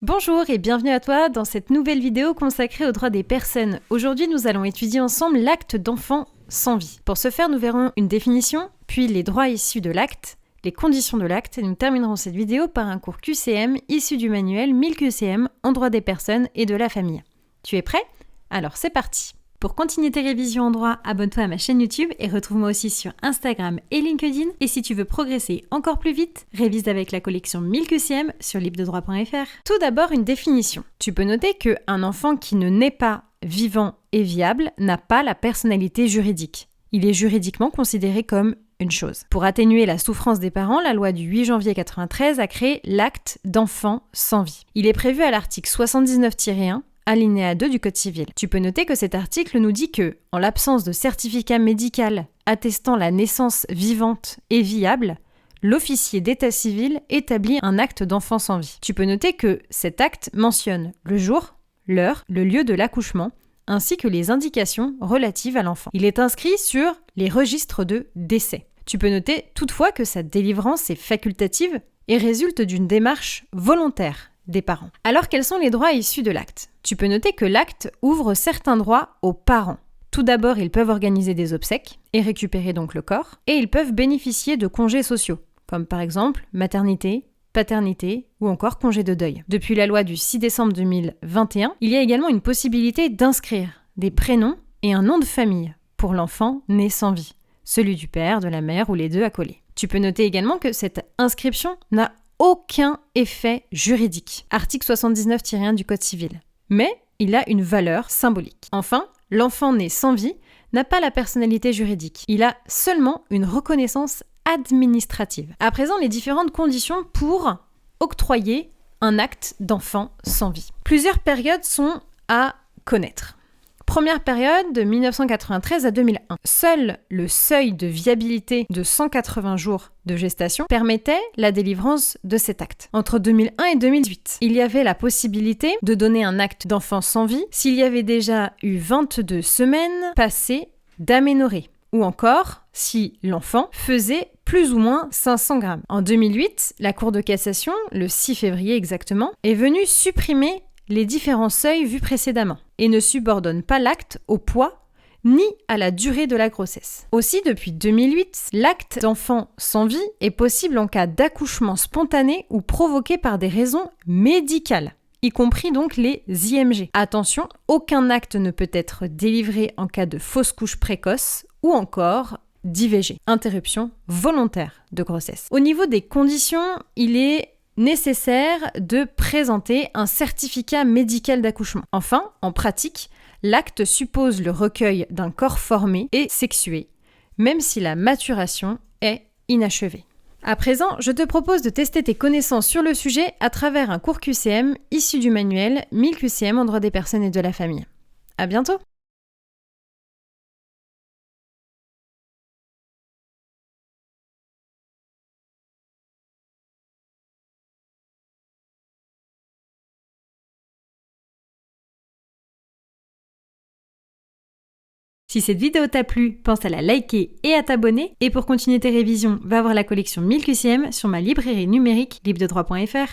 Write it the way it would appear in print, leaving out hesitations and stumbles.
Bonjour et bienvenue à toi dans cette nouvelle vidéo consacrée aux droits des personnes. Aujourd'hui, nous allons étudier ensemble l'acte d'enfant sans vie. Pour ce faire, nous verrons une définition, puis les droits issus de l'acte, les conditions de l'acte, et nous terminerons cette vidéo par un cours QCM issu du manuel 1000 QCM en droit des personnes et de la famille. Tu es prêt? Alors c'est parti! Pour continuer tes révisions en droit, abonne-toi à ma chaîne YouTube et retrouve-moi aussi sur Instagram et LinkedIn. Et si tu veux progresser encore plus vite, révise avec la collection 1000 QCM sur libredroit.fr. Tout d'abord, une définition. Tu peux noter qu'un enfant qui ne naît pas vivant et viable n'a pas la personnalité juridique. Il est juridiquement considéré comme une chose. Pour atténuer la souffrance des parents, la loi du 8 janvier 1993 a créé l'acte d'enfant sans vie. Il est prévu à l'article 79-1 alinéa 2 du Code civil. Tu peux noter que cet article nous dit que, en l'absence de certificat médical attestant la naissance vivante et viable, l'officier d'état civil établit un acte d'enfant sans vie. Tu peux noter que cet acte mentionne le jour, l'heure, le lieu de l'accouchement, ainsi que les indications relatives à l'enfant. Il est inscrit sur les registres de décès. Tu peux noter toutefois que sa délivrance est facultative et résulte d'une démarche volontaire des parents. Alors, quels sont les droits issus de l'acte? Tu peux noter que l'acte ouvre certains droits aux parents. Tout d'abord, ils peuvent organiser des obsèques et récupérer donc le corps, et ils peuvent bénéficier de congés sociaux, comme par exemple maternité, paternité ou encore congé de deuil. Depuis la loi du 6 décembre 2021, il y a également une possibilité d'inscrire des prénoms et un nom de famille pour l'enfant né sans vie, celui du père, de la mère ou les deux accolés. Tu peux noter également que cette inscription n'a aucun effet juridique. Article 79-1 du Code civil. Mais il a une valeur symbolique. Enfin, l'enfant né sans vie n'a pas la personnalité juridique. Il a seulement une reconnaissance administrative. À présent, les différentes conditions pour octroyer un acte d'enfant sans vie. Plusieurs périodes sont à connaître. Première période de 1993 à 2001. Seul le seuil de viabilité de 180 jours de gestation permettait la délivrance de cet acte. Entre 2001 et 2008, il y avait la possibilité de donner un acte d'enfant sans vie s'il y avait déjà eu 22 semaines passées d'aménorrhée, ou encore si l'enfant faisait plus ou moins 500 grammes. En 2008, la Cour de cassation, le 6 février exactement, est venue supprimer les différents seuils vus précédemment et ne subordonne pas l'acte au poids ni à la durée de la grossesse. Aussi, depuis 2008, l'acte d'enfant sans vie est possible en cas d'accouchement spontané ou provoqué par des raisons médicales, y compris donc les IMG. Attention, aucun acte ne peut être délivré en cas de fausse couche précoce ou encore d'IVG, interruption volontaire de grossesse. Au niveau des conditions, il est nécessaire de présenter un certificat médical d'accouchement. Enfin, en pratique, l'acte suppose le recueil d'un corps formé et sexué, même si la maturation est inachevée. À présent, je te propose de tester tes connaissances sur le sujet à travers un cours QCM issu du manuel 1000 QCM en droit des personnes et de la famille. À bientôt! Si cette vidéo t'a plu, pense à la liker et à t'abonner. Et pour continuer tes révisions, va voir la collection 1000 QCM sur ma librairie numérique libredroit.fr.